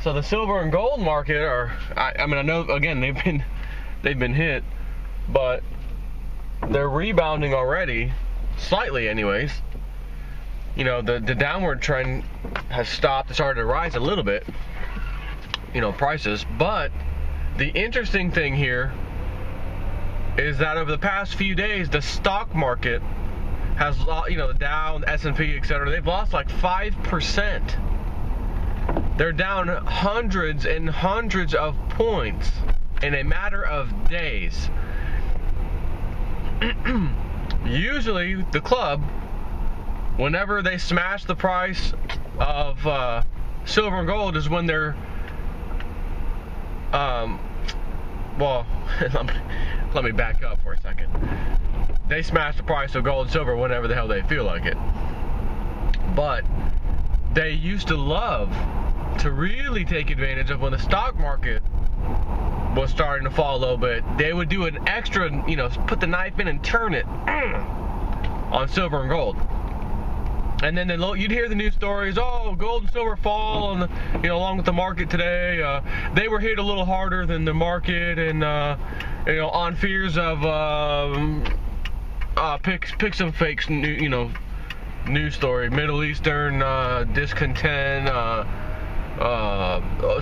So the silver and gold market are, I mean, I know, again, they've been hit, but they're rebounding already, slightly anyways. You know, the downward trend has stopped. It started to rise a little bit, you know, prices. But the interesting thing here is that over the past few days, the stock market has, you know, the Dow, the S&P, etc., they've lost like 5%. They're down hundreds and hundreds of points in a matter of days. Usually, the club, whenever they smash the price of silver and gold, is when they're, well, let me back up for a second. They smash the price of gold and silver whenever the hell they feel like it. But they used to love to really take advantage of when the stock market was starting to fall a little bit. They would do an extra, you know, put the knife in and turn it on silver and gold. And then you'd hear the news stories, oh, gold and silver fall, and, you know, along with the market today. They were hit a little harder than the market, and you know, on fears of pick some fake, you know, news story, Middle Eastern discontent,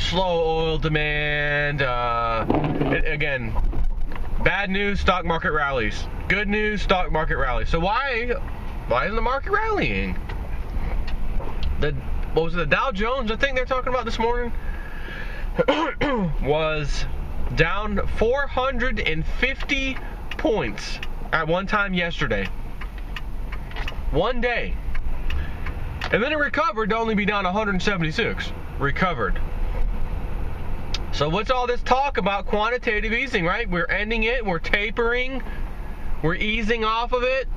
slow oil demand. Again, bad news, stock market rallies. Good news, stock market rallies. So why isn't the market rallying? What was it, the Dow Jones, I think they're talking about this morning, was down 450 points at one time yesterday. One day. And then it recovered to only be down 176. Recovered. So what's all this talk about quantitative easing, right? We're ending it, we're tapering, we're easing off of it,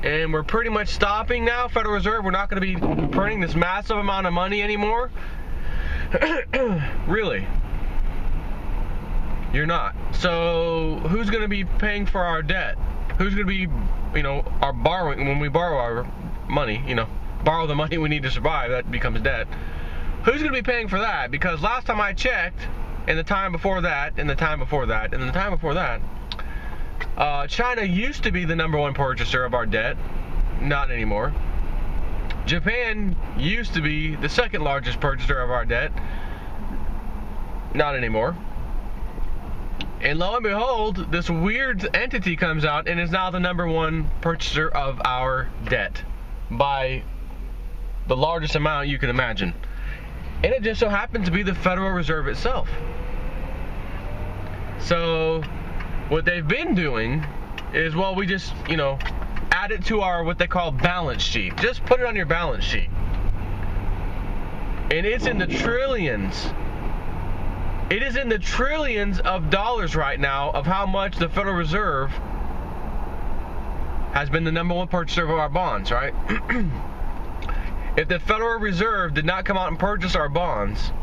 and we're pretty much stopping now. Federal Reserve, we're not going to be printing this massive amount of money anymore. Really? You're not. So who's going to be paying for our debt? Who's going to be, you know, our borrowing, when we borrow our money, you know, borrow the money we need to survive, that becomes debt. Who's going to be paying for that? Because last time I checked, and the time before that, and the time before that, and the time before that, China used to be the #1 purchaser of our debt. Not anymore. Japan used to be the second largest purchaser of our debt. Not anymore. And lo and behold, this weird entity comes out and is now the #1 purchaser of our debt by the largest amount you can imagine. And it just so happens to be the Federal Reserve itself. So what they've been doing is, well, we just, you know, add it to our, what they call, balance sheet. Just put it on your balance sheet. And it's in the trillions. It is in the trillions of dollars right now of how much the Federal Reserve has been the #1 purchaser of our bonds, right? If the Federal Reserve did not come out and purchase our bonds,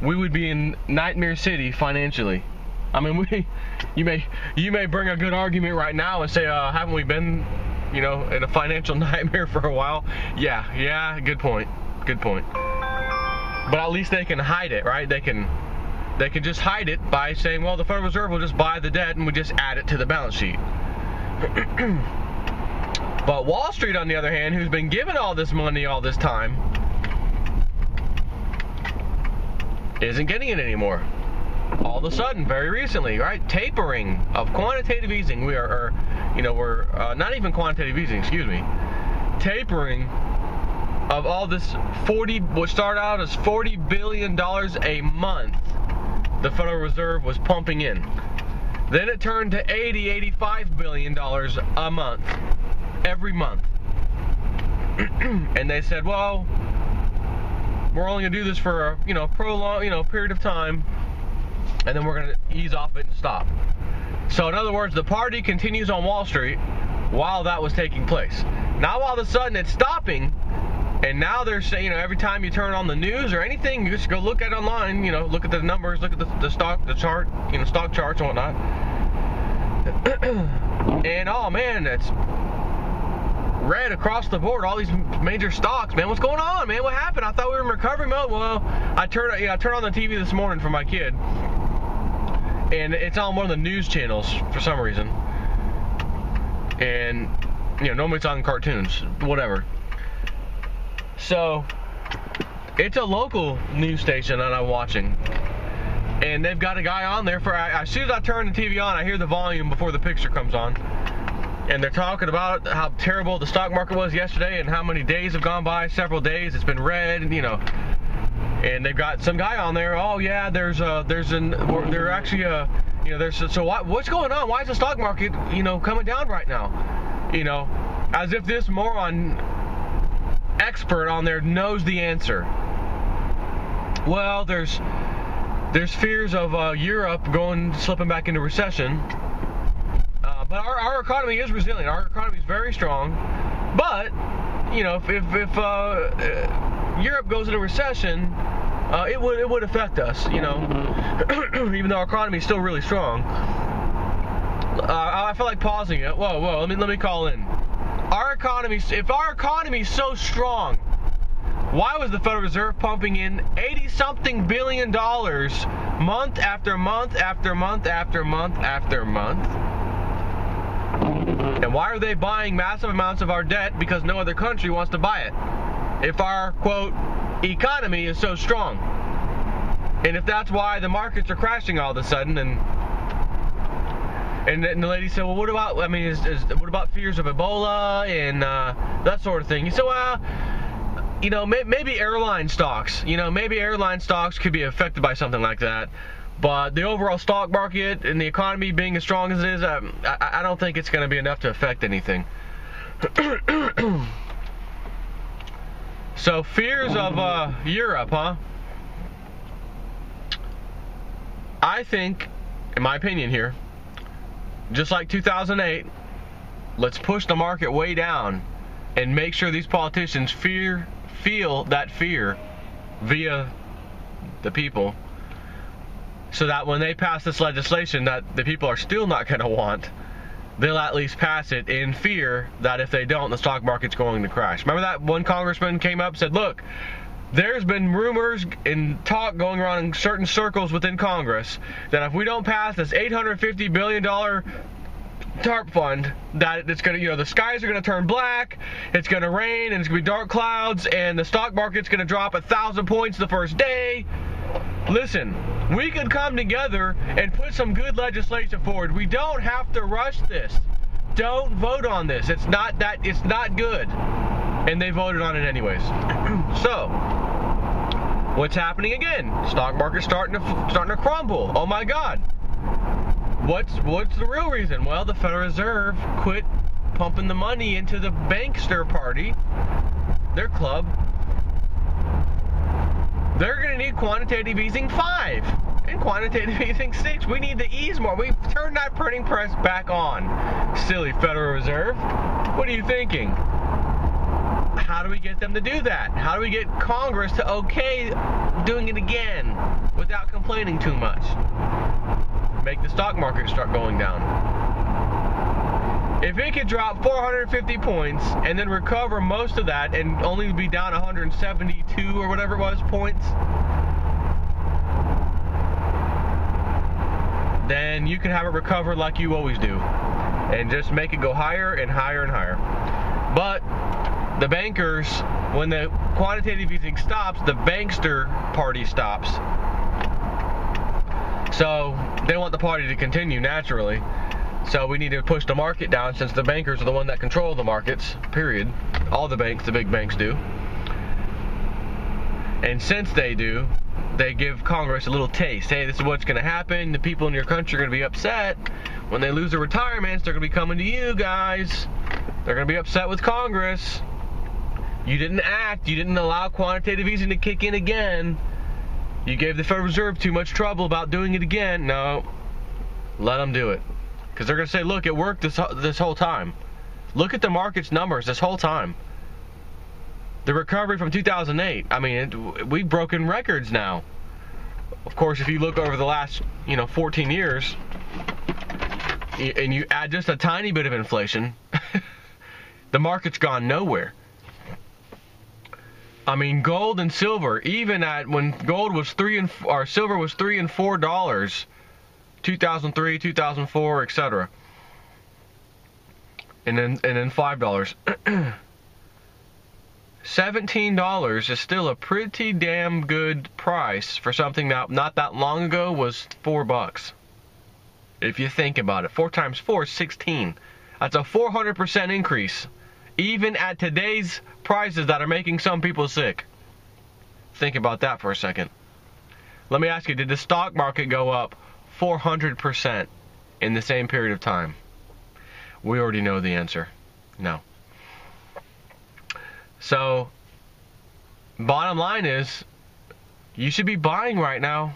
we would be in Nightmare City financially. I mean, you may bring a good argument right now and say, haven't we been, you know, in a financial nightmare for a while? Yeah, good point. But at least they can hide it, right? They can just hide it by saying, well, the Federal Reserve will just buy the debt and we just add it to the balance sheet. But Wall Street, on the other hand, who's been given all this money all this time, isn't getting it anymore. All of a sudden, very recently, right? Tapering of quantitative easing. We're not even quantitative easing, excuse me. Tapering of all this what started out as $40 billion a month the Federal Reserve was pumping in. Then it turned to $85 billion a month. Every month. And they said, well, we're only going to do this for a prolonged period of time, and then we're going to ease off it and stop. So in other words, the party continues on Wall Street while that was taking place. Now all of a sudden it's stopping, and now they're saying, every time you turn on the news or anything, you just go look at it online, look at the numbers, look at the stock charts and whatnot. And oh man, red across the board, all these major stocks, man. What's going on, man? What happened? I thought we were in recovery mode. Well, I turned on the TV this morning for my kid, and it's on one of the news channels for some reason. And, normally it's on cartoons, whatever. So, it's a local news station that I'm watching. And they've got a guy on there as soon as I turn the TV on, I hear the volume before the picture comes on. And they're talking about how terrible the stock market was yesterday and how many days have gone by, several days, it's been red, and they've got some guy on there. Oh yeah, what's going on? Why is the stock market, coming down right now? As if this moron expert on there knows the answer. Well, there's fears of Europe slipping back into recession. But our economy is resilient. Our economy is very strong. But, if Europe goes into recession, it would affect us, even though our economy is still really strong. I feel like pausing it. Whoa, let me call in. If our economy is so strong, why was the Federal Reserve pumping in $80-something billion month after month after month after month after month? And why are they buying massive amounts of our debt? Because no other country wants to buy it. If our, quote, economy is so strong. And if that's why the markets are crashing all of a sudden, and the lady said, well, what about, what about fears of Ebola and that sort of thing? You said, well, maybe airline stocks. Maybe airline stocks could be affected by something like that. But the overall stock market and the economy being as strong as it is, I don't think it's going to be enough to affect anything. So, fears of Europe, huh? I think, in my opinion here, just like 2008, let's push the market way down and make sure these politicians feel that fear via the people, so that when they pass this legislation that the people are still not going to want, they'll at least pass it in fear that if they don't, the stock market's going to crash. Remember that one congressman came up and said, look, there's been rumors and talk going around in certain circles within Congress that if we don't pass this $850 billion TARP fund, that it's going to, the skies are going to turn black, it's going to rain, and it's going to be dark clouds, and the stock market's going to drop 1,000 points the first day. Listen, we could come together and put some good legislation forward. We don't have to rush this. Don't vote on this. It's not good. And they voted on it anyways. So, what's happening again? Stock market's starting to crumble. Oh my God. What's the real reason? Well, the Federal Reserve quit pumping the money into the bankster party, their club. They're going to need quantitative easing 5 and quantitative easing 6. We need to ease more. We've turned that printing press back on. Silly Federal Reserve. What are you thinking? How do we get them to do that? How do we get Congress to okay doing it again without complaining too much? Make the stock market start going down. If it could drop 450 points and then recover most of that and only be down 172 or whatever it was points, then you can have it recover like you always do and just make it go higher and higher and higher. But the bankers, when the quantitative easing stops, the bankster party stops. So they want the party to continue naturally. So we need to push the market down, since the bankers are the one that control the markets, period. All the banks, the big banks do. And since they do, they give Congress a little taste. Hey, this is what's going to happen. The people in your country are going to be upset. When they lose their retirements, they're going to be coming to you guys. They're going to be upset with Congress. You didn't act. You didn't allow quantitative easing to kick in again. You gave the Federal Reserve too much trouble about doing it again. No, let them do it. Because they're going to say, look, it worked this whole time. Look at the market's numbers this whole time. The recovery from 2008, we've broken records now. Of course, if you look over the last, 14 years, and you add just a tiny bit of inflation, The market's gone nowhere. I mean, gold and silver, even at when gold was silver was $3 and $4, 2003, 2004, etc. And then $5. $17 is still a pretty damn good price for something that not that long ago was $4. If you think about it, 4 times 4 is 16. That's a 400% increase, even at today's prices that are making some people sick. Think about that for a second. Let me ask you, did the stock market go up 400% in the same period of time? We already know the answer. No. So, bottom line is, you should be buying right now,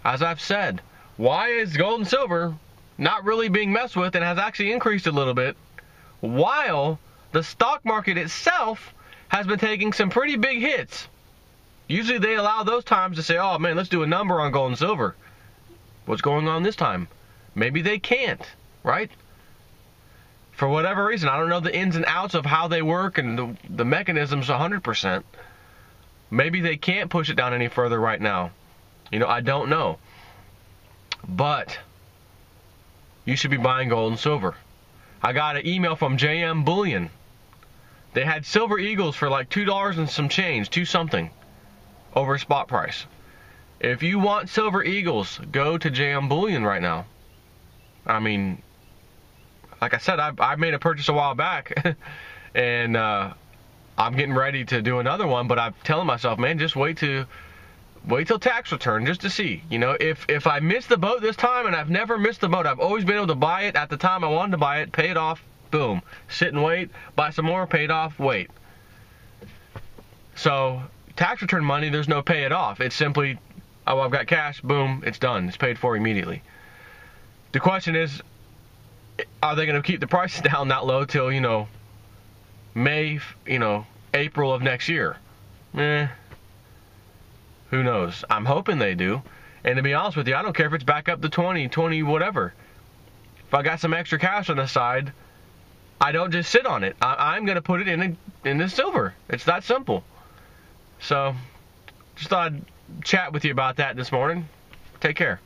as I've said. Why is gold and silver not really being messed with and has actually increased a little bit, while the stock market itself has been taking some pretty big hits? Usually they allow those times to say, oh man, let's do a number on gold and silver. What's going on this time? Maybe they can't, right? For whatever reason, I don't know the ins and outs of how they work and the mechanisms 100%. Maybe they can't push it down any further right now. I don't know. But you should be buying gold and silver. I got an email from JM Bullion. They had silver eagles for like $2 and some change, 2 something, over spot price. If you want silver eagles, go to JM Bullion right now. I mean, like I said, I made a purchase a while back, and I'm getting ready to do another one. But I'm telling myself, man, just wait till tax return just to see. If I miss the boat this time, and I've never missed the boat, I've always been able to buy it at the time I wanted to buy it, pay it off, boom, sit and wait, buy some more, pay it off, wait. So tax return money, there's no pay it off. It's simply, oh, I've got cash, boom, it's done. It's paid for immediately. The question is, are they going to keep the prices down that low till, May, April of next year? Who knows? I'm hoping they do. And to be honest with you, I don't care if it's back up to 20, whatever. If I got some extra cash on the side, I don't just sit on it. I'm going to put it in the silver. It's that simple. So, just thought I'd chat with you about that this morning. Take care.